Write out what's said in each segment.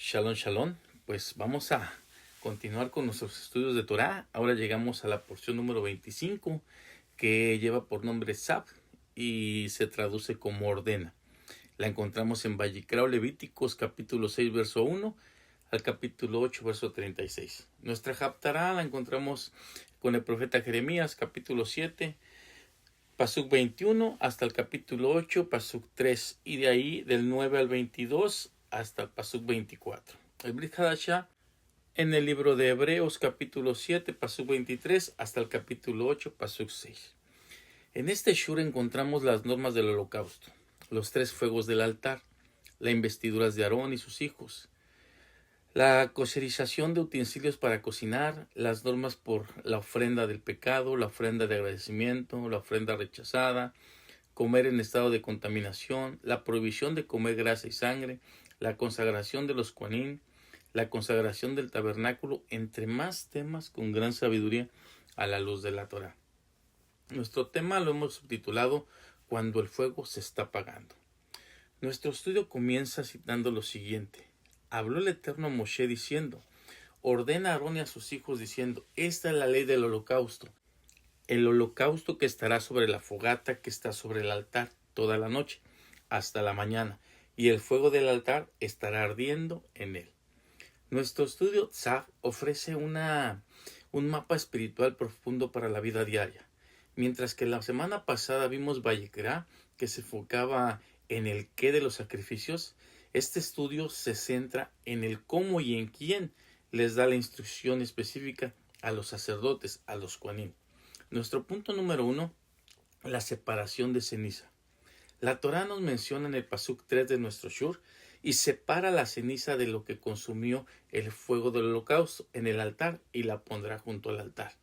Shalom, shalom. Pues vamos a continuar con nuestros estudios de Torah. Ahora llegamos a la porción número 25, que lleva por nombre Sab y se traduce como ordena. La encontramos en Vayikra Levíticos capítulo 6 verso 1 al capítulo 8 verso 36. Nuestra Haftará la encontramos con el profeta Jeremías capítulo 7 Pasuk 21 hasta el capítulo 8, Pasuk 3, y de ahí del 9 al 22 hasta el Pasuk 24. El Brit Hadashah en el libro de Hebreos capítulo 7, Pasuk 23 hasta el capítulo 8, Pasuk 6. En este shur encontramos las normas del holocausto, los 3 fuegos del altar, las investiduras de Aarón y sus hijos, la kosherización de utensilios para cocinar, las normas por la ofrenda del pecado, la ofrenda de agradecimiento, la ofrenda rechazada, comer en estado de contaminación, la prohibición de comer grasa y sangre, la consagración de los Kohanim, la consagración del tabernáculo, entre más temas con gran sabiduría a la luz de la Torah. Nuestro tema lo hemos subtitulado Cuando el fuego se está apagando. Nuestro estudio comienza citando lo siguiente. Habló el Eterno a Moshe diciendo, ordena a Aarón y a sus hijos diciendo, esta es la ley del holocausto. El holocausto que estará sobre la fogata que está sobre el altar toda la noche, hasta la mañana, y el fuego del altar estará ardiendo en él. Nuestro estudio Tzav ofrece un mapa espiritual profundo para la vida diaria. Mientras que la semana pasada vimos Vayikra, que se enfocaba en el qué de los sacrificios, este estudio se centra en el cómo y en quién les da la instrucción específica a los sacerdotes, a los Kohanim. Nuestro punto número 1, la separación de ceniza. La Torah nos menciona en el Pasuk 3 de nuestro Shur y separa la ceniza de lo que consumió el fuego del holocausto en el altar y la pondrá junto al altar.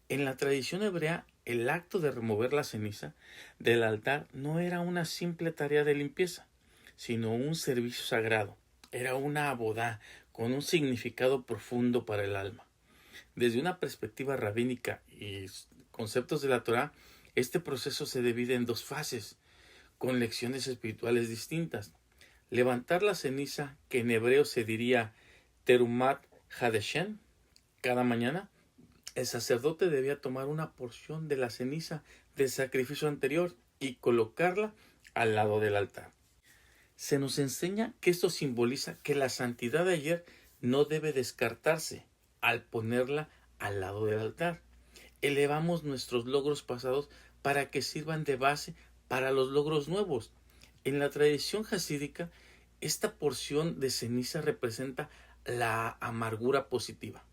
En la tradición hebrea, el acto de remover la ceniza del altar no era una simple tarea de limpieza, sino un servicio sagrado. Era una abodá con un significado profundo para el alma. Desde una perspectiva rabínica y conceptos de la Torah, este proceso se divide en 2 fases, con lecciones espirituales distintas. Levantar la ceniza, que en hebreo se diría Terumat Hadeshen, cada mañana, el sacerdote debía tomar una porción de la ceniza del sacrificio anterior y colocarla al lado del altar. Se nos enseña que esto simboliza que la santidad de ayer no debe descartarse al ponerla al lado del altar. Elevamos nuestros logros pasados para que sirvan de base para los logros nuevos. En la tradición hasídica, esta porción de ceniza representa la amargura positiva.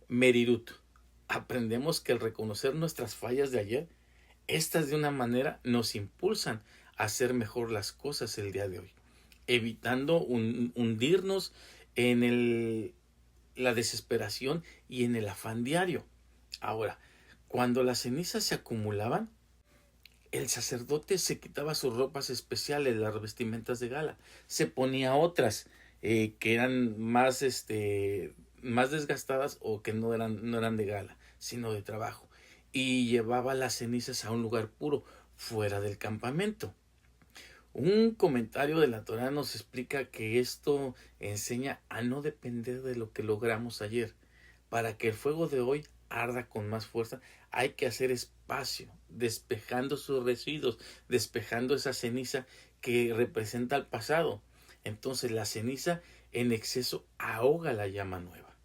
Merirut. Aprendemos que al reconocer nuestras fallas de ayer, estas de una manera nos impulsan a hacer mejor las cosas el día de hoy, evitando hundirnos en la desesperación y en el afán diario. Ahora, cuando las cenizas se acumulaban, el sacerdote se quitaba sus ropas especiales, las vestimentas de gala, se ponía otras que eran más desgastadas o que no eran de gala, sino de trabajo, y llevaba las cenizas a un lugar puro, fuera del campamento. Un comentario de la Torah nos explica que esto enseña a no depender de lo que logramos ayer. Para que el fuego de hoy arda con más fuerza, hay que hacer espacio, despejando sus residuos, despejando esa ceniza que representa el pasado. Entonces la ceniza en exceso ahoga la llama nueva.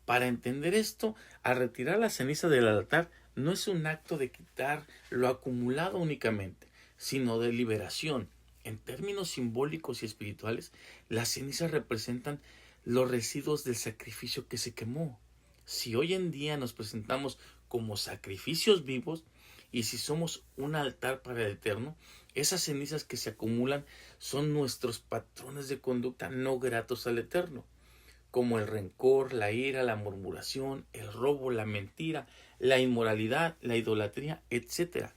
Para entender esto, al retirar la ceniza del altar, no es un acto de quitar lo acumulado únicamente, sino de liberación. En términos simbólicos y espirituales, las cenizas representan los residuos del sacrificio que se quemó. Si hoy en día nos presentamos como sacrificios vivos y si somos un altar para el Eterno, esas cenizas que se acumulan son nuestros patrones de conducta no gratos al Eterno, como el rencor, la ira, la murmuración, el robo, la mentira, la inmoralidad, la idolatría, etc.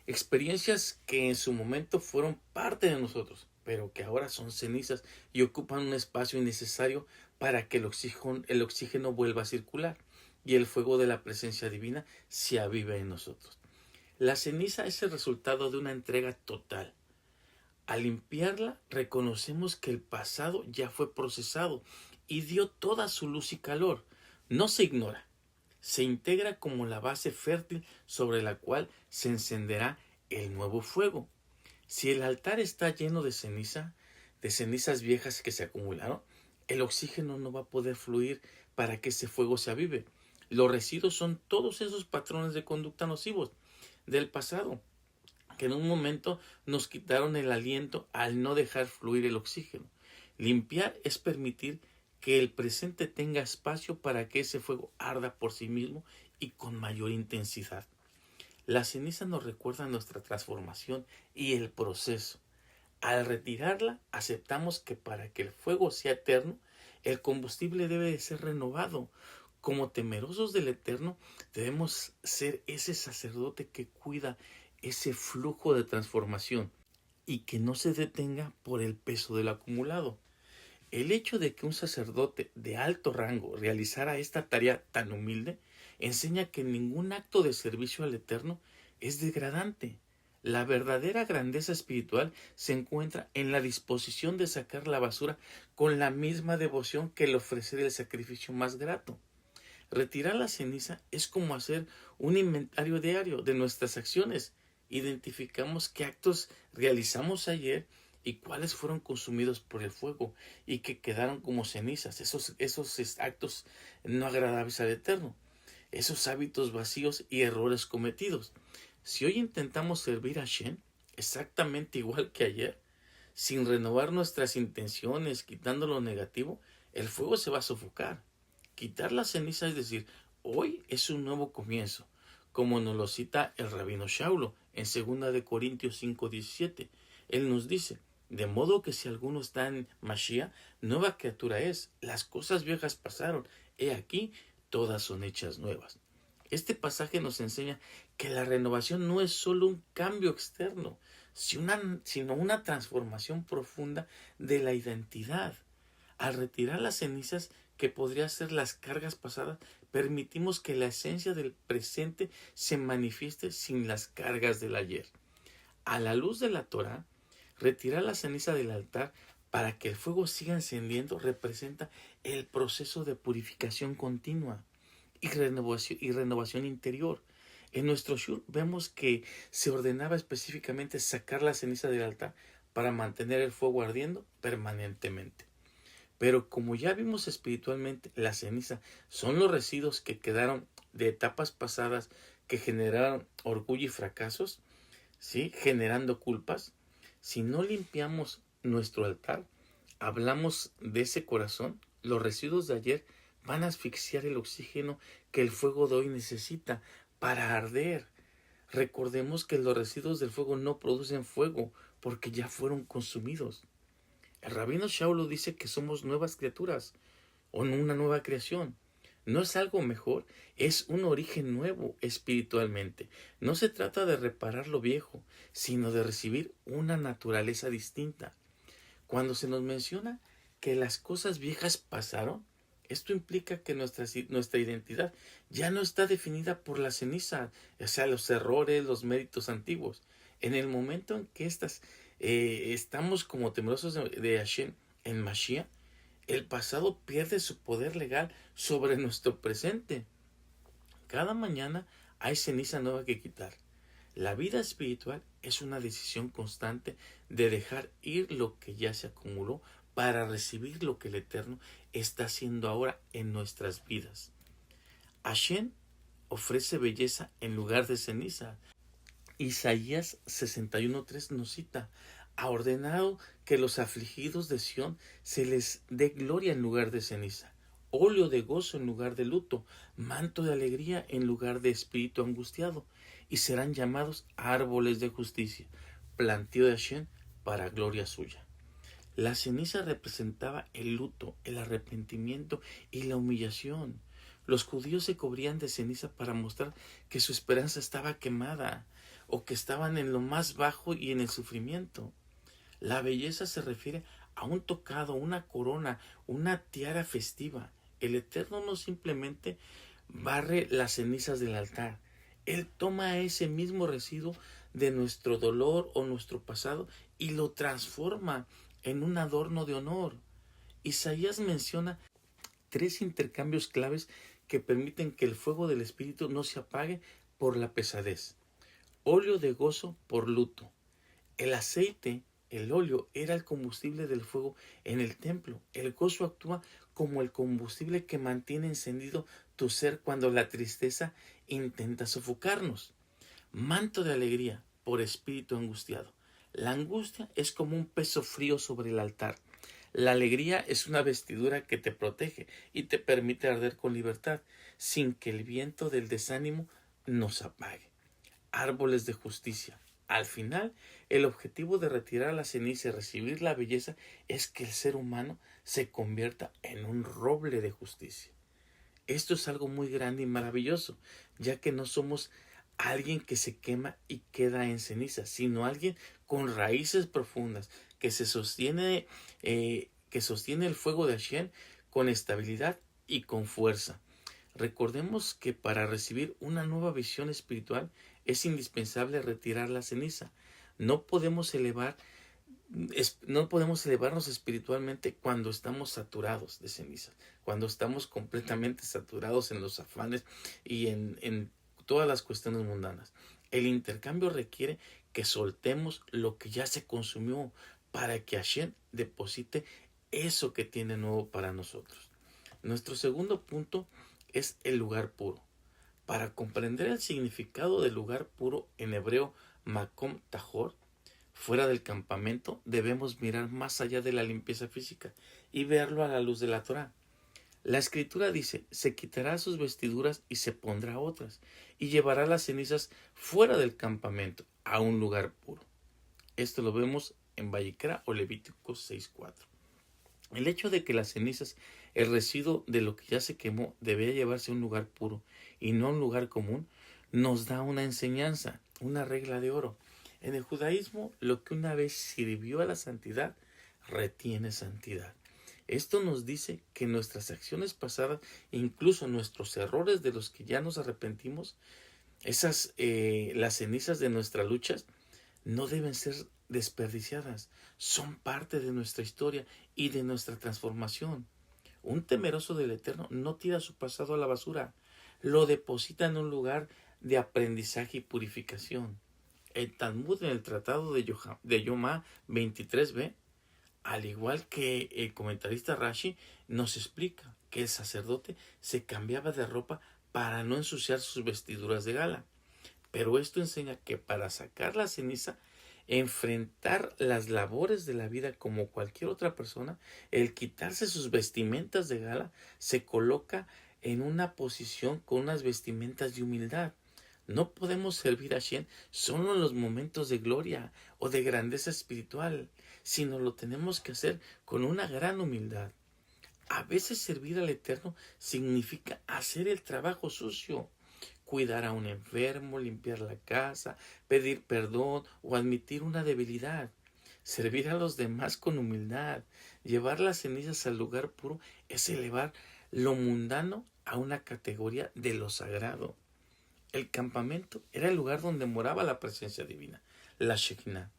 Experiencias que en su momento fueron parte de nosotros, pero que ahora son cenizas y ocupan un espacio innecesario para que el oxígeno vuelva a circular y el fuego de la presencia divina se avive en nosotros. La ceniza es el resultado de una entrega total. Al limpiarla, reconocemos que el pasado ya fue procesado y dio toda su luz y calor. No se ignora, se integra como la base fértil sobre la cual se encenderá el nuevo fuego. Si el altar está lleno de cenizas viejas que se acumularon, el oxígeno no va a poder fluir para que ese fuego se avive. Los residuos son todos esos patrones de conducta nocivos del pasado, que en un momento nos quitaron el aliento al no dejar fluir el oxígeno. Limpiar es permitir que el presente tenga espacio para que ese fuego arda por sí mismo y con mayor intensidad. La ceniza nos recuerda nuestra transformación y el proceso. Al retirarla, aceptamos que para que el fuego sea eterno, el combustible debe de ser renovado. Como temerosos del Eterno, debemos ser ese sacerdote que cuida ese flujo de transformación y que no se detenga por el peso del acumulado. El hecho de que un sacerdote de alto rango realizara esta tarea tan humilde enseña que ningún acto de servicio al Eterno es degradante. La verdadera grandeza espiritual se encuentra en la disposición de sacar la basura con la misma devoción que el ofrecer el sacrificio más grato. Retirar la ceniza es como hacer un inventario diario de nuestras acciones. Identificamos qué actos realizamos ayer y cuáles fueron consumidos por el fuego y que quedaron como cenizas, esos actos no agradables al Eterno, esos hábitos vacíos y errores cometidos. Si hoy intentamos servir a Shem exactamente igual que ayer, sin renovar nuestras intenciones, quitando lo negativo, el fuego se va a sofocar. Quitar la ceniza es decir, hoy es un nuevo comienzo, como nos lo cita el rabino Shaulo en 2 de Corintios 5:17. Él nos dice, de modo que si alguno está en Mashiach, nueva criatura es, las cosas viejas pasaron, he aquí, todas son hechas nuevas. Este pasaje nos enseña que la renovación no es solo un cambio externo, sino una transformación profunda de la identidad. Al retirar las cenizas que podrían ser las cargas pasadas, permitimos que la esencia del presente se manifieste sin las cargas del ayer. A la luz de la Torá, retirar la ceniza del altar para que el fuego siga encendiendo representa el proceso de purificación continua y renovación interior. En nuestro shur vemos que se ordenaba específicamente sacar la ceniza del altar para mantener el fuego ardiendo permanentemente. Pero como ya vimos espiritualmente, la ceniza son los residuos que quedaron de etapas pasadas que generaron orgullo y fracasos, ¿sí? Generando culpas. Si no limpiamos nuestro altar, hablamos de ese corazón, los residuos de ayer van a asfixiar el oxígeno que el fuego de hoy necesita para arder. Recordemos que los residuos del fuego no producen fuego porque ya fueron consumidos. El rabino Shaulo dice que somos nuevas criaturas o una nueva creación. No es algo mejor, es un origen nuevo espiritualmente. No se trata de reparar lo viejo, sino de recibir una naturaleza distinta. Cuando se nos menciona que las cosas viejas pasaron, esto implica que nuestra identidad ya no está definida por la ceniza, o sea, los errores, los méritos antiguos. En el momento en que estamos como temerosos de Hashem en Mashiach, el pasado pierde su poder legal sobre nuestro presente. Cada mañana hay ceniza nueva que quitar. La vida espiritual es una decisión constante de dejar ir lo que ya se acumuló para recibir lo que el Eterno está haciendo ahora en nuestras vidas. Hashem ofrece belleza en lugar de ceniza. Isaías 61:3 nos cita, ha ordenado que los afligidos de Sión se les dé gloria en lugar de ceniza, óleo de gozo en lugar de luto, manto de alegría en lugar de espíritu angustiado, y serán llamados árboles de justicia, plantío de Hashem para gloria suya. La ceniza representaba el luto, el arrepentimiento y la humillación. Los judíos se cubrían de ceniza para mostrar que su esperanza estaba quemada o que estaban en lo más bajo y en el sufrimiento. La belleza se refiere a un tocado, una corona, una tiara festiva. El Eterno no simplemente barre las cenizas del altar. Él toma ese mismo residuo de nuestro dolor o nuestro pasado y lo transforma en un adorno de honor. Isaías menciona 3 intercambios claves que permiten que el fuego del Espíritu no se apague por la pesadez. Óleo de gozo por luto. El aceite, el óleo, era el combustible del fuego en el templo. El gozo actúa como el combustible que mantiene encendido tu ser cuando la tristeza intenta sofocarnos. Manto de alegría por espíritu angustiado. La angustia es como un peso frío sobre el altar. La alegría es una vestidura que te protege y te permite arder con libertad, sin que el viento del desánimo nos apague. Árboles de justicia. Al final, el objetivo de retirar la ceniza y recibir la belleza es que el ser humano se convierta en un roble de justicia. Esto es algo muy grande y maravilloso, ya que no somos alguien que se quema y queda en ceniza, sino alguien con raíces profundas, que sostiene el fuego de Hashem con estabilidad y con fuerza. Recordemos que para recibir una nueva visión espiritual es indispensable retirar la ceniza. No podemos elevarnos espiritualmente cuando estamos saturados de cenizas, cuando estamos completamente saturados en los afanes y en todas las cuestiones mundanas. El intercambio requiere que soltemos lo que ya se consumió para que Hashem deposite eso que tiene nuevo para nosotros. Nuestro segundo punto es el lugar puro. Para comprender el significado del lugar puro en hebreo Makom Tahor, fuera del campamento, debemos mirar más allá de la limpieza física y verlo a la luz de la Torá. La escritura dice, se quitará sus vestiduras y se pondrá otras, y llevará las cenizas fuera del campamento, a un lugar puro. Esto lo vemos en Vayikra o Levítico 6:4. El hecho de que las cenizas, el residuo de lo que ya se quemó, debía llevarse a un lugar puro y no a un lugar común, nos da una enseñanza, una regla de oro. En el judaísmo, lo que una vez sirvió a la santidad, retiene santidad. Esto nos dice que nuestras acciones pasadas, incluso nuestros errores de los que ya nos arrepentimos, las cenizas de nuestras luchas, no deben ser desperdiciadas. Son parte de nuestra historia y de nuestra transformación. Un temeroso del Eterno no tira su pasado a la basura, lo deposita en un lugar de aprendizaje y purificación. El Talmud en el Tratado de Yomá 23b, al igual que el comentarista Rashi, nos explica que el sacerdote se cambiaba de ropa para no ensuciar sus vestiduras de gala. Pero esto enseña que para sacar la ceniza, enfrentar las labores de la vida como cualquier otra persona, el quitarse sus vestimentas de gala, se coloca en una posición con unas vestimentas de humildad. No podemos servir a Hashem solo en los momentos de gloria o de grandeza espiritual, sino lo tenemos que hacer con una gran humildad. A veces servir al Eterno significa hacer el trabajo sucio, cuidar a un enfermo, limpiar la casa, pedir perdón o admitir una debilidad. Servir a los demás con humildad, llevar las cenizas al lugar puro, es elevar lo mundano a una categoría de lo sagrado. El campamento era el lugar donde moraba la presencia divina, la Shekinah.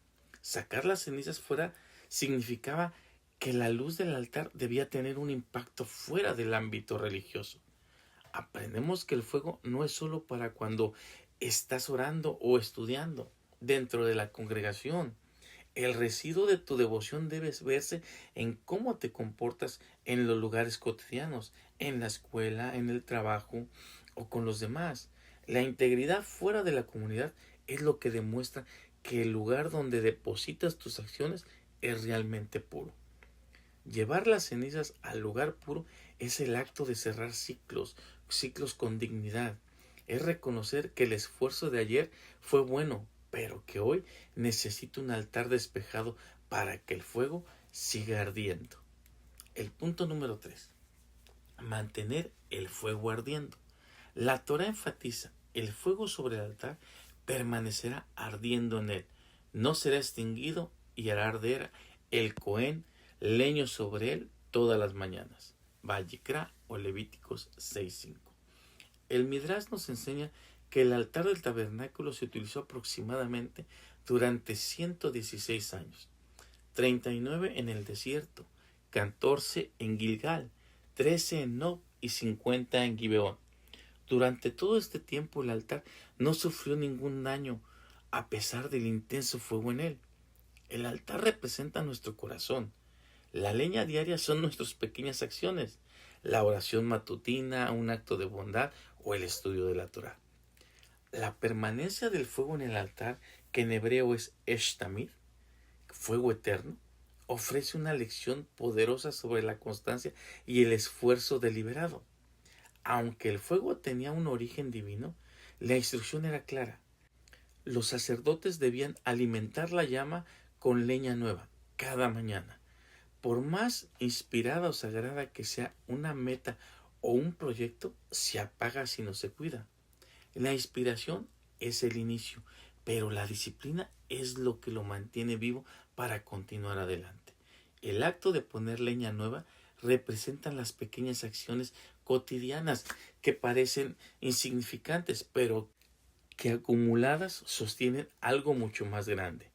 Sacar las cenizas fuera significaba que la luz del altar debía tener un impacto fuera del ámbito religioso. Aprendemos que el fuego no es solo para cuando estás orando o estudiando dentro de la congregación. El residuo de tu devoción debe verse en cómo te comportas en los lugares cotidianos, en la escuela, en el trabajo o con los demás. La integridad fuera de la comunidad es lo que demuestra que el lugar donde depositas tus acciones es realmente puro. Llevar las cenizas al lugar puro es el acto de cerrar ciclos con dignidad. Es reconocer que el esfuerzo de ayer fue bueno, pero que hoy necesito un altar despejado para que el fuego siga ardiendo. El punto número 3. Mantener el fuego ardiendo. La Torah enfatiza: el fuego sobre el altar permanecerá ardiendo en él, no será extinguido, y hará arder el Cohen leño sobre él todas las mañanas. Vayikra o Levíticos 6:5. El Midrash nos enseña que el altar del tabernáculo se utilizó aproximadamente durante 116 años, 39 en el desierto, 14 en Gilgal, 13 en Nob y 50 en Gibeón. Durante todo este tiempo el altar no sufrió ningún daño, a pesar del intenso fuego en él. El altar representa nuestro corazón. La leña diaria son nuestras pequeñas acciones, la oración matutina, un acto de bondad o el estudio de la Torá. La permanencia del fuego en el altar, que en hebreo es Eshtamid, fuego eterno, ofrece una lección poderosa sobre la constancia y el esfuerzo deliberado. Aunque el fuego tenía un origen divino, la instrucción era clara. Los sacerdotes debían alimentar la llama con leña nueva cada mañana. Por más inspirada o sagrada que sea una meta o un proyecto, se apaga si no se cuida. La inspiración es el inicio, pero la disciplina es lo que lo mantiene vivo para continuar adelante. El acto de poner leña nueva representa las pequeñas acciones cotidianas que parecen insignificantes, pero que acumuladas sostienen algo mucho más grande.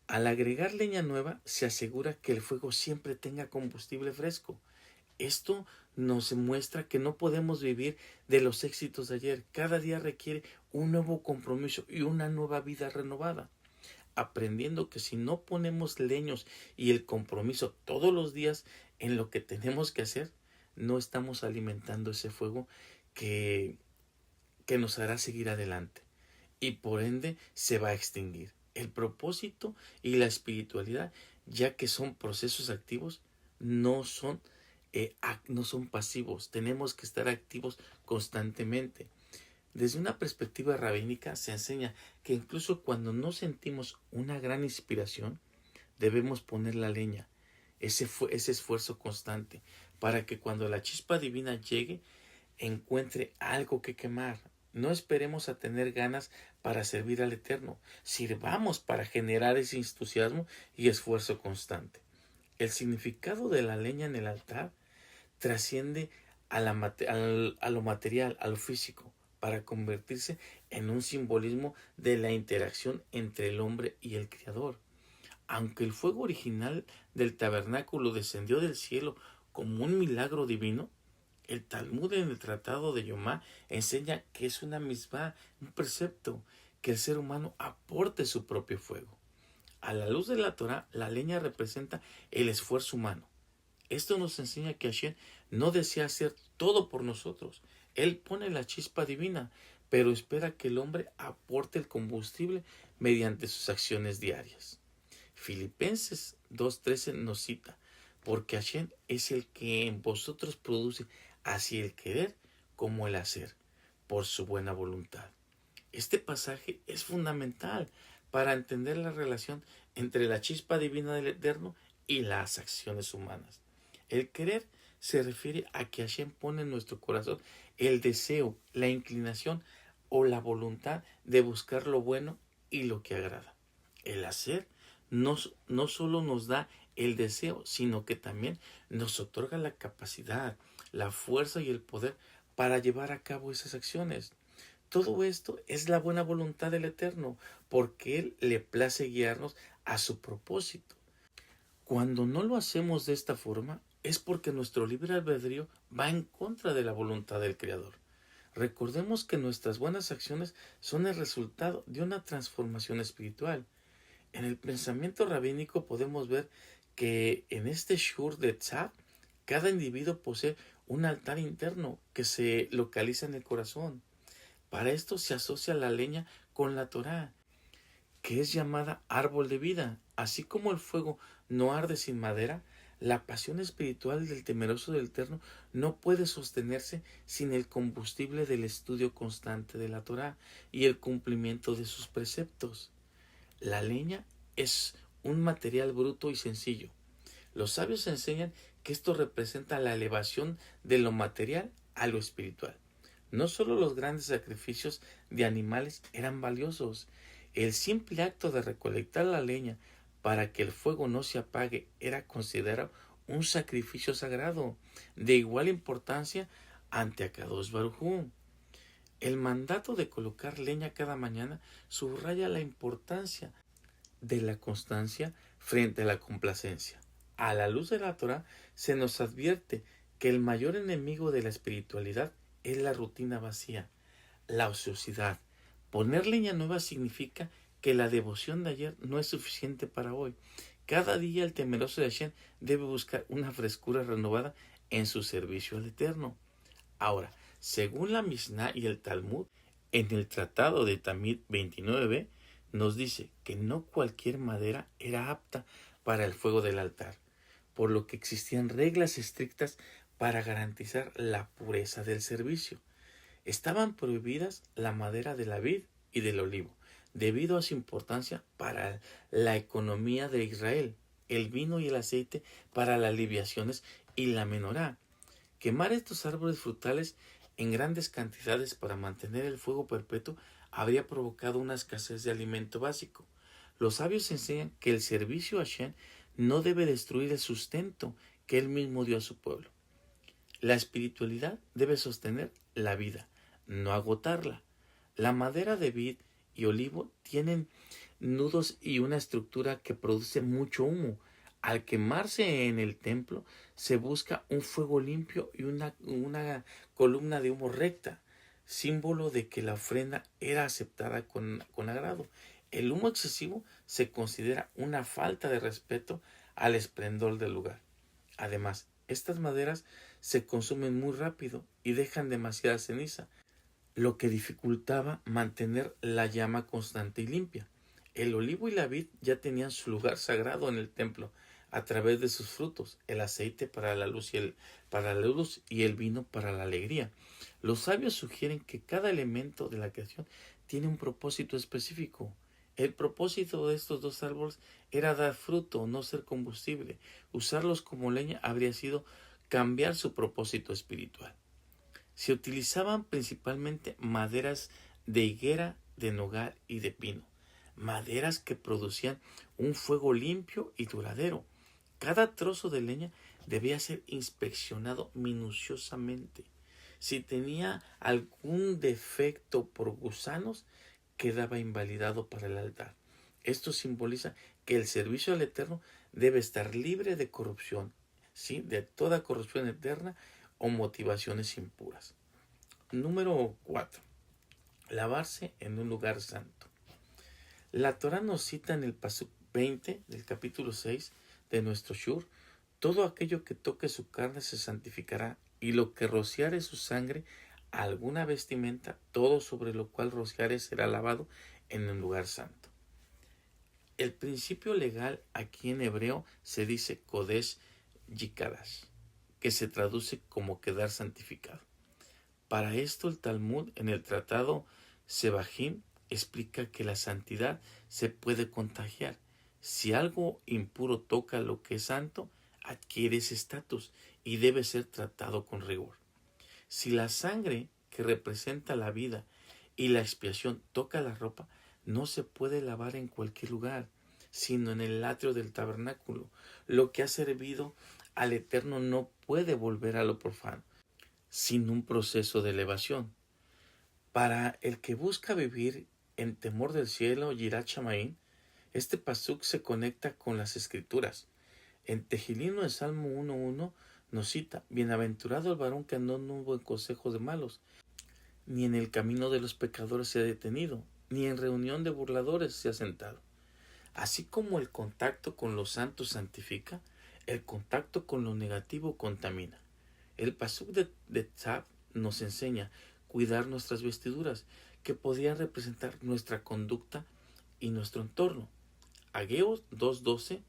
Al agregar leña nueva, se asegura que el fuego siempre tenga combustible fresco. Esto nos muestra que no podemos vivir de los éxitos de ayer. Cada día requiere un nuevo compromiso y una nueva vida renovada. Aprendiendo que si no ponemos leños y el compromiso todos los días en lo que tenemos que hacer, no estamos alimentando ese fuego que nos hará seguir adelante y por ende se va a extinguir. El propósito y la espiritualidad, ya que son procesos activos, no son pasivos. Tenemos que estar activos constantemente. Desde una perspectiva rabínica se enseña que incluso cuando no sentimos una gran inspiración, debemos poner la leña, ese esfuerzo constante, para que cuando la chispa divina llegue, encuentre algo que quemar. No esperemos a tener ganas para servir al Eterno. Sirvamos para generar ese entusiasmo y esfuerzo constante. El significado de la leña en el altar trasciende a lo material, a lo físico, para convertirse en un simbolismo de la interacción entre el hombre y el Creador. Aunque el fuego original del tabernáculo descendió del cielo como un milagro divino, el Talmud en el Tratado de Yomá enseña que es una misma, un precepto, que el ser humano aporte su propio fuego. A la luz de la Torá, la leña representa el esfuerzo humano. Esto nos enseña que Hashem no desea hacer todo por nosotros. Él pone la chispa divina, pero espera que el hombre aporte el combustible mediante sus acciones diarias. Filipenses 2.13 nos cita: porque Hashem es el que en vosotros produce así el querer como el hacer, por su buena voluntad. Este pasaje es fundamental para entender la relación entre la chispa divina del Eterno y las acciones humanas. El querer se refiere a que Hashem pone en nuestro corazón el deseo, la inclinación o la voluntad de buscar lo bueno y lo que agrada. El hacer no solo nos da el deseo, sino que también nos otorga la capacidad, la fuerza y el poder para llevar a cabo esas acciones. Todo esto es la buena voluntad del Eterno, porque Él le place guiarnos a su propósito. Cuando no lo hacemos de esta forma, es porque nuestro libre albedrío va en contra de la voluntad del Creador. Recordemos que nuestras buenas acciones son el resultado de una transformación espiritual. En el pensamiento rabínico podemos ver que en este Shur de Tzad, cada individuo posee un altar interno que se localiza en el corazón. Para esto se asocia la leña con la Torá, que es llamada árbol de vida. Así como el fuego no arde sin madera, la pasión espiritual del temeroso del Eterno no puede sostenerse sin el combustible del estudio constante de la Torá y el cumplimiento de sus preceptos. La leña es un material bruto y sencillo. Los sabios enseñan que esto representa la elevación de lo material a lo espiritual. No solo los grandes sacrificios de animales eran valiosos. El simple acto de recolectar la leña para que el fuego no se apague era considerado un sacrificio sagrado, de igual importancia ante Akadosh Baruj Hu. El mandato de colocar leña cada mañana subraya la importancia de la constancia frente a la complacencia. A la luz de la Torá se nos advierte que el mayor enemigo de la espiritualidad es la rutina vacía, la ociosidad. Poner leña nueva significa que la devoción de ayer no es suficiente para hoy. Cada día el temeroso de Hashem debe buscar una frescura renovada en su servicio al Eterno. Ahora, según la Mishnah y el Talmud, en el Tratado de Tamid 29, nos dice que no cualquier madera era apta para el fuego del altar, por lo que existían reglas estrictas para garantizar la pureza del servicio. Estaban prohibidas la madera de la vid y del olivo, debido a su importancia para la economía de Israel, el vino y el aceite para las libaciones y la menorá. Quemar estos árboles frutales en grandes cantidades para mantener el fuego perpetuo habría provocado una escasez de alimento básico. Los sabios enseñan que el servicio a Hashem no debe destruir el sustento que él mismo dio a su pueblo. La espiritualidad debe sostener la vida, no agotarla. La madera de vid y olivo tienen nudos y una estructura que produce mucho humo. Al quemarse en el templo, se busca un fuego limpio y una columna de humo recta, símbolo de que la ofrenda era aceptada con agrado. El humo excesivo se considera una falta de respeto al esplendor del lugar. Además, estas maderas se consumen muy rápido y dejan demasiada ceniza, lo que dificultaba mantener la llama constante y limpia. El olivo y la vid ya tenían su lugar sagrado en el templo a través de sus frutos, el aceite para la luz y el vino para la alegría. Los sabios sugieren que cada elemento de la creación tiene un propósito específico. El propósito de estos dos árboles era dar fruto, no ser combustible. Usarlos como leña habría sido cambiar su propósito espiritual. Se utilizaban principalmente maderas de higuera, de nogal y de pino, maderas que producían un fuego limpio y duradero. Cada trozo de leña debía ser inspeccionado minuciosamente. Si tenía algún defecto por gusanos, quedaba invalidado para el altar. Esto simboliza que el servicio al Eterno debe estar libre de corrupción, ¿sí? De toda corrupción eterna o motivaciones impuras. Número 4. Lavarse en un lugar santo. La Torá nos cita en el Pasuk 20 del capítulo 6 de nuestro Shur: todo aquello que toque su carne se santificará, y lo que rociare su sangre a alguna vestimenta, todo sobre lo cual rociare será lavado en un lugar santo. El principio legal aquí en hebreo se dice Kodesh Yikadash, que se traduce como quedar santificado. Para esto el Talmud en el tratado Sebahim explica que la santidad se puede contagiar. Si algo impuro toca lo que es santo, adquiere ese estatus y debe ser tratado con rigor. Si la sangre que representa la vida y la expiación toca la ropa, no se puede lavar en cualquier lugar, sino en el atrio del tabernáculo. Lo que ha servido al Eterno no puede volver a lo profano, sin un proceso de elevación. Para el que busca vivir en temor del cielo, Yirat Shamayim, este pasuk se conecta con las escrituras. En Tejilín, el Salmo 1.1 nos cita: bienaventurado el varón que no anduvo en consejos de malos, ni en el camino de los pecadores se ha detenido, ni en reunión de burladores se ha sentado. Así como el contacto con los santos santifica, el contacto con lo negativo contamina. El pasuk de Tzav nos enseña cuidar nuestras vestiduras, que podían representar nuestra conducta y nuestro entorno. Ageo 2.12,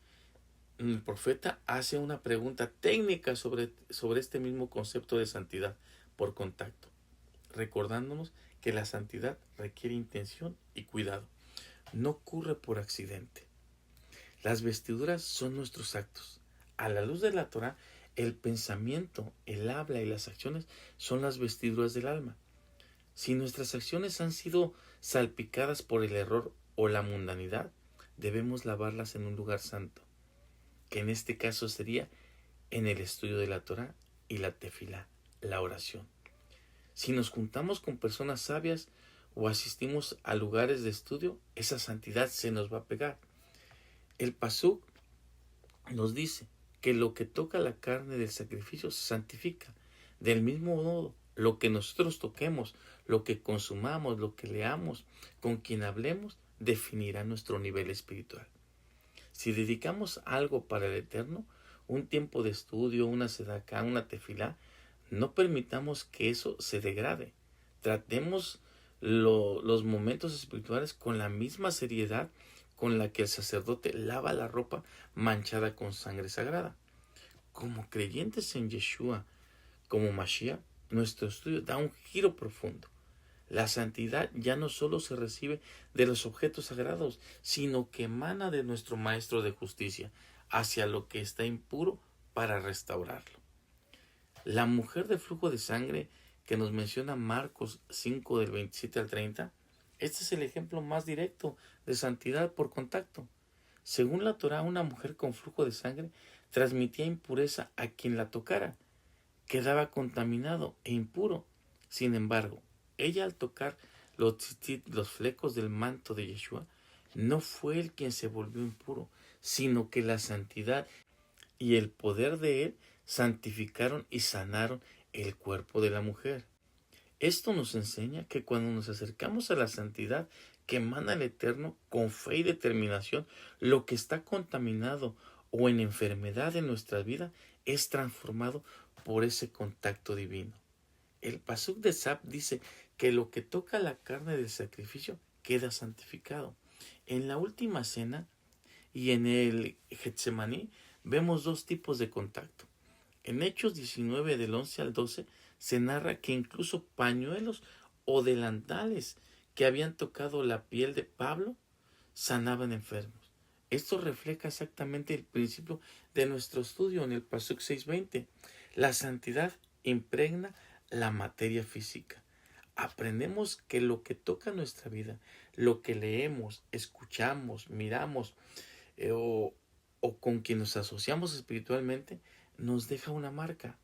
el profeta hace una pregunta técnica sobre este mismo concepto de santidad por contacto, recordándonos que la santidad requiere intención y cuidado. No ocurre por accidente. Las vestiduras son nuestros actos. A la luz de la Torá, el pensamiento, el habla y las acciones son las vestiduras del alma. Si nuestras acciones han sido salpicadas por el error o la mundanidad, debemos lavarlas en un lugar santo, que en este caso sería en el estudio de la Torá y la tefilá, la oración. Si nos juntamos con personas sabias o asistimos a lugares de estudio, esa santidad se nos va a pegar. El Pasuk nos dice que lo que toca la carne del sacrificio se santifica. Del mismo modo, lo que nosotros toquemos, lo que consumamos, lo que leamos, con quien hablemos, definirá nuestro nivel espiritual. Si dedicamos algo para el Eterno, un tiempo de estudio, una sedacá, una tefilá, no permitamos que eso se degrade. Tratemos los momentos espirituales con la misma seriedad con la que el sacerdote lava la ropa manchada con sangre sagrada. Como creyentes en Yeshua, como Mashiach, nuestro estudio da un giro profundo. La santidad ya no solo se recibe de los objetos sagrados, sino que emana de nuestro Maestro de Justicia hacia lo que está impuro para restaurarlo. La mujer de flujo de sangre que nos menciona Marcos 5 del 27 al 30, este es el ejemplo más directo de santidad por contacto. Según la Torá, una mujer con flujo de sangre transmitía impureza a quien la tocara, quedaba contaminado e impuro. Sin embargo, ella al tocar los tzitzit, los flecos del manto de Yeshua, no fue él quien se volvió impuro, sino que la santidad y el poder de él santificaron y sanaron el cuerpo de la mujer. Esto nos enseña que cuando nos acercamos a la santidad que emana el Eterno con fe y determinación, lo que está contaminado o en enfermedad en nuestra vida es transformado por ese contacto divino. El Pasuk de Sab dice que lo que toca la carne del sacrificio queda santificado. En la última cena y en el Getsemaní vemos dos tipos de contacto. En Hechos 19 del 11 al 12 se narra que incluso pañuelos o delantales que habían tocado la piel de Pablo sanaban enfermos. Esto refleja exactamente el principio de nuestro estudio en el Pasuk 6:20. La santidad impregna la materia física. Aprendemos que lo que toca nuestra vida, lo que leemos, escuchamos, miramos o con quien nos asociamos espiritualmente, nos deja una marca.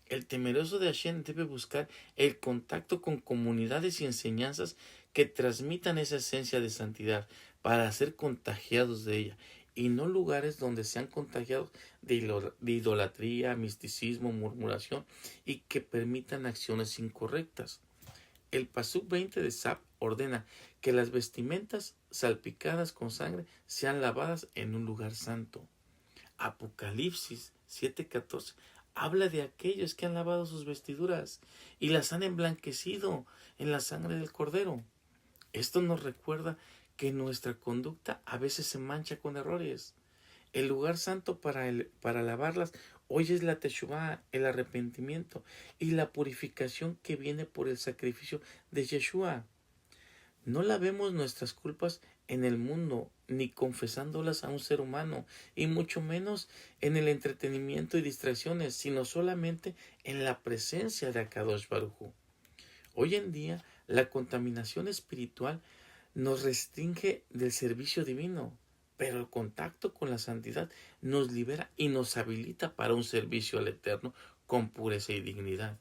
El temeroso de Hashem debe buscar el contacto con comunidades y enseñanzas que transmitan esa esencia de santidad para ser contagiados de ella, y no lugares donde sean contagiados de idolatría, misticismo, murmuración y que permitan acciones incorrectas. El Pasuk 20 de Sab ordena que las vestimentas salpicadas con sangre sean lavadas en un lugar santo. Apocalipsis 7:14 habla de aquellos que han lavado sus vestiduras y las han emblanquecido en la sangre del Cordero. Esto nos recuerda que nuestra conducta a veces se mancha con errores. El lugar santo para lavarlas hoy es la Teshuvá, el arrepentimiento y la purificación que viene por el sacrificio de Yeshua. No lavemos nuestras culpas en el mundo, ni confesándolas a un ser humano, y mucho menos en el entretenimiento y distracciones, sino solamente en la presencia de Akadosh Baruj Hu. Hoy en día, la contaminación espiritual nos restringe del servicio divino, pero el contacto con la santidad nos libera y nos habilita para un servicio al Eterno con pureza y dignidad,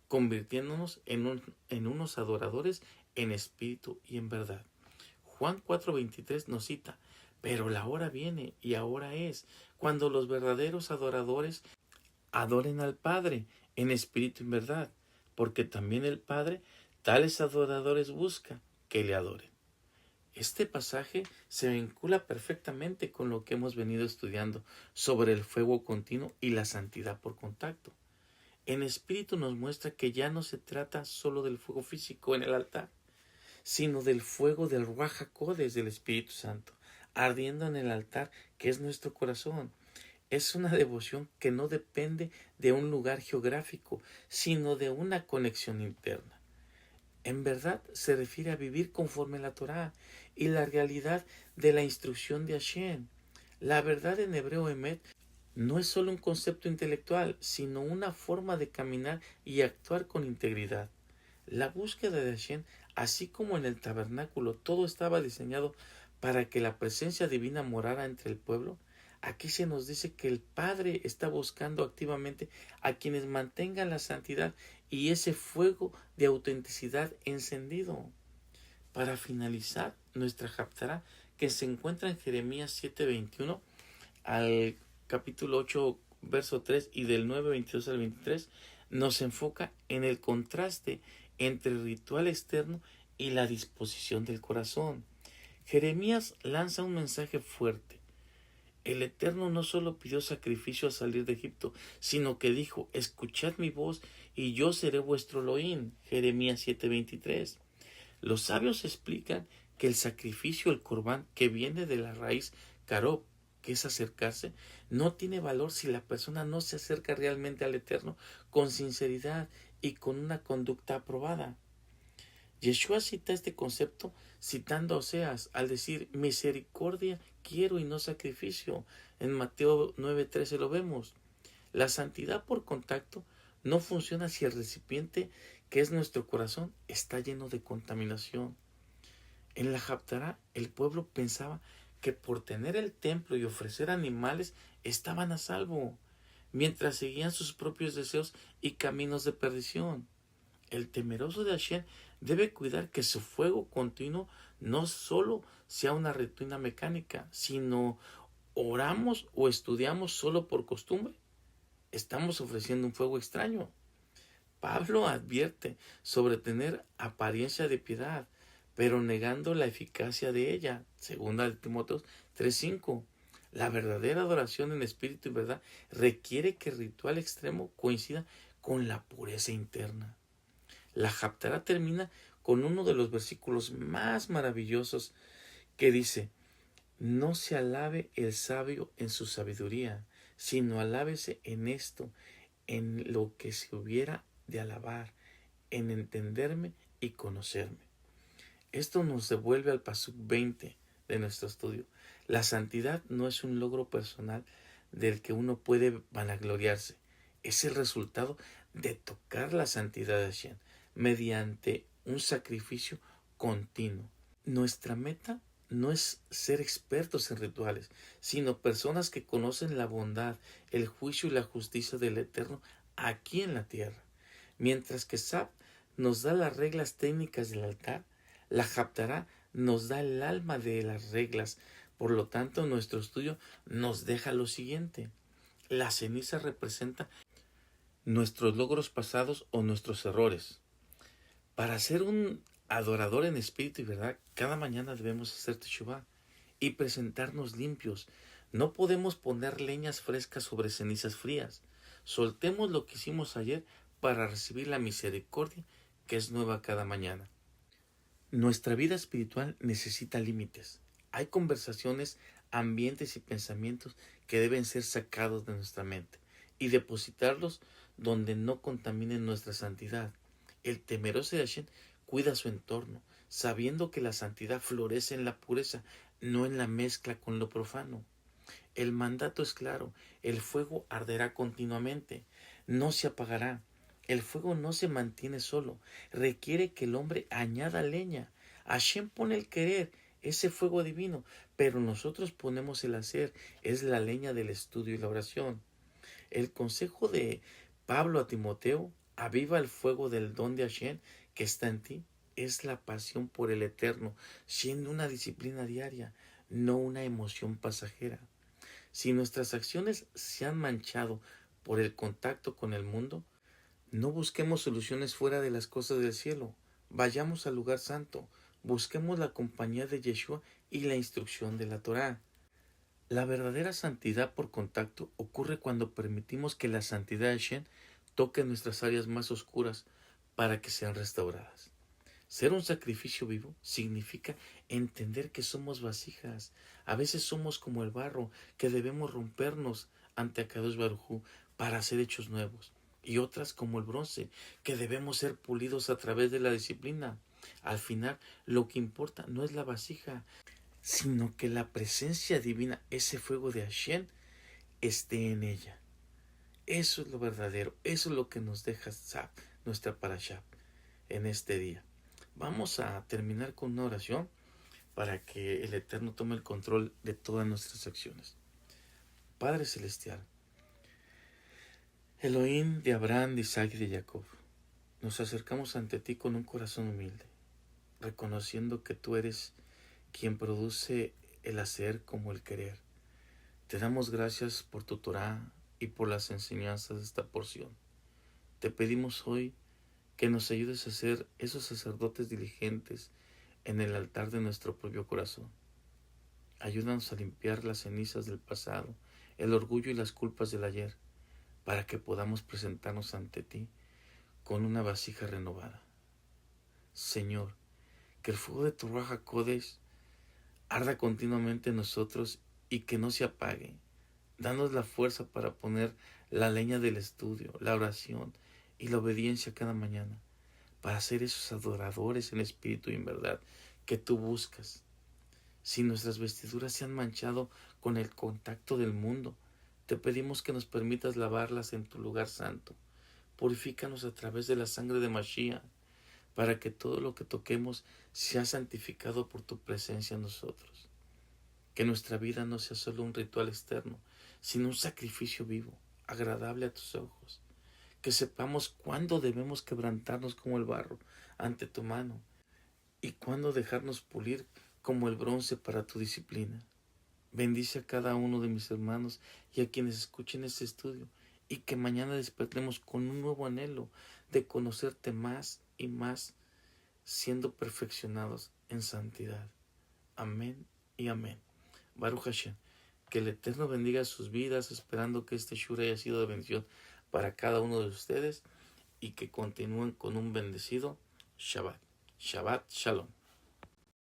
convirtiéndonos en unos adoradores en espíritu y en verdad. Juan 4:23 nos cita: pero la hora viene y ahora es, cuando los verdaderos adoradores adoren al Padre en espíritu y en verdad, porque también el Padre tales adoradores busca que le adoren. Este pasaje se vincula perfectamente con lo que hemos venido estudiando sobre el fuego continuo y la santidad por contacto. En espíritu nos muestra que ya no se trata solo del fuego físico en el altar, sino del fuego del Ruach HaKodesh del Espíritu Santo, ardiendo en el altar que es nuestro corazón. Es una devoción que no depende de un lugar geográfico, sino de una conexión interna. En verdad se refiere a vivir conforme a la Torá y la realidad de la instrucción de Hashem. La verdad en hebreo emet no es solo un concepto intelectual, sino una forma de caminar y actuar con integridad. La búsqueda de Hashem, así como en el tabernáculo todo estaba diseñado para que la presencia divina morara entre el pueblo, Aquí se nos dice que el Padre está buscando activamente a quienes mantengan la santidad y ese fuego de autenticidad encendido. Para finalizar nuestra Haftará, que se encuentra en Jeremías 7:21 al capítulo 8, verso 3 y del 9:22 al 23, nos enfoca en el contraste entre el ritual externo y la disposición del corazón. Jeremías lanza un mensaje fuerte. El Eterno no solo pidió sacrificio al salir de Egipto, sino que dijo: escuchad mi voz y yo seré vuestro Elohim. Jeremías 7:23. Los sabios explican que el sacrificio, el corbán, que viene de la raíz karob, que es acercarse, no tiene valor si la persona no se acerca realmente al Eterno con sinceridad y con una conducta aprobada. Yeshua cita este concepto citando a Oseas al decir: misericordia quiero y no sacrificio. En Mateo 9:13 lo vemos. La santidad por contacto no funciona si el recipiente, que es nuestro corazón, está lleno de contaminación. En la Haftará, el pueblo pensaba que por tener el templo y ofrecer animales estaban a salvo, mientras seguían sus propios deseos y caminos de perdición. El temeroso de Hashem debe cuidar que su fuego continuo no solo sea una rutina mecánica, sino oramos o estudiamos solo por costumbre. Estamos ofreciendo un fuego extraño. Pablo advierte sobre tener apariencia de piedad, pero negando la eficacia de ella. Segunda de Timoteo 3:5. La verdadera adoración en espíritu y verdad requiere que el ritual extremo coincida con la pureza interna. La Haftará termina con uno de los versículos más maravillosos que dice: no se alabe el sabio en su sabiduría, sino alábese en esto, en lo que se hubiera de alabar, en entenderme y conocerme. Esto nos devuelve al Pasuk 20 de nuestro estudio. La santidad no es un logro personal del que uno puede vanagloriarse. Es el resultado de tocar la santidad de Hashem mediante un sacrificio continuo. Nuestra meta no es ser expertos en rituales, sino personas que conocen la bondad, el juicio y la justicia del Eterno aquí en la tierra. Mientras que Sab nos da las reglas técnicas del altar, la Haftará nos da el alma de las reglas. Por lo tanto, nuestro estudio nos deja lo siguiente. La ceniza representa nuestros logros pasados o nuestros errores. Para ser un adorador en espíritu y verdad, cada mañana debemos hacer teshuvá y presentarnos limpios. No podemos poner leñas frescas sobre cenizas frías. Soltemos lo que hicimos ayer para recibir la misericordia que es nueva cada mañana. Nuestra vida espiritual necesita límites. Hay conversaciones, ambientes y pensamientos que deben ser sacados de nuestra mente y depositarlos donde no contaminen nuestra santidad. El temeroso de Hashem cuida su entorno, sabiendo que la santidad florece en la pureza, no en la mezcla con lo profano. El mandato es claro: el fuego arderá continuamente, no se apagará. El fuego no se mantiene solo, requiere que el hombre añada leña. Hashem pone el querer, ese fuego divino, pero nosotros ponemos el hacer, es la leña del estudio y la oración. El consejo de Pablo a Timoteo: aviva el fuego del don de Hashem que está en ti, es la pasión por el Eterno, siendo una disciplina diaria, no una emoción pasajera. Si nuestras acciones se han manchado por el contacto con el mundo, no busquemos soluciones fuera de las cosas del cielo. Vayamos al lugar santo, busquemos la compañía de Yeshua y la instrucción de la Torá. La verdadera santidad por contacto ocurre cuando permitimos que la santidad de Hashem toque nuestras áreas más oscuras para que sean restauradas. Ser un sacrificio vivo significa entender que somos vasijas. A veces somos como el barro, que debemos rompernos ante Akadosh Baruj Hu para ser hechos nuevos. Y otras como el bronce, que debemos ser pulidos a través de la disciplina. Al final, lo que importa no es la vasija, sino que la presencia divina, ese fuego de Hashem, esté en ella. Eso es lo verdadero, eso es lo que nos deja Sab, nuestra parashá, en este día. Vamos a terminar con una oración para que el Eterno tome el control de todas nuestras acciones. Padre Celestial, Elohim de Abraham, de Isaac y de Jacob, nos acercamos ante ti con un corazón humilde, reconociendo que tú eres quien produce el hacer como el querer. Te damos gracias por tu Torá y por las enseñanzas de esta porción. Te pedimos hoy que nos ayudes a ser esos sacerdotes diligentes en el altar de nuestro propio corazón. Ayúdanos a limpiar las cenizas del pasado, el orgullo y las culpas del ayer, para que podamos presentarnos ante ti con una vasija renovada. Señor, que el fuego de tu Ruaj HaKodesh arda continuamente en nosotros y que no se apague. Danos la fuerza para poner la leña del estudio, la oración y la obediencia cada mañana, para ser esos adoradores en espíritu y en verdad que tú buscas. Si nuestras vestiduras se han manchado con el contacto del mundo, te pedimos que nos permitas lavarlas en tu lugar santo. Purifícanos a través de la sangre de Mashiach, para que todo lo que toquemos sea santificado por tu presencia en nosotros. Que nuestra vida no sea solo un ritual externo, sino un sacrificio vivo, agradable a tus ojos. Que sepamos cuándo debemos quebrantarnos como el barro ante tu mano y cuándo dejarnos pulir como el bronce para tu disciplina. Bendice a cada uno de mis hermanos y a quienes escuchen este estudio, y que mañana despertemos con un nuevo anhelo de conocerte más y más, siendo perfeccionados en santidad. Amén y amén. Baruch Hashem. Que el Eterno bendiga sus vidas, esperando que este Shur haya sido de bendición para cada uno de ustedes y que continúen con un bendecido Shabbat. Shabbat Shalom.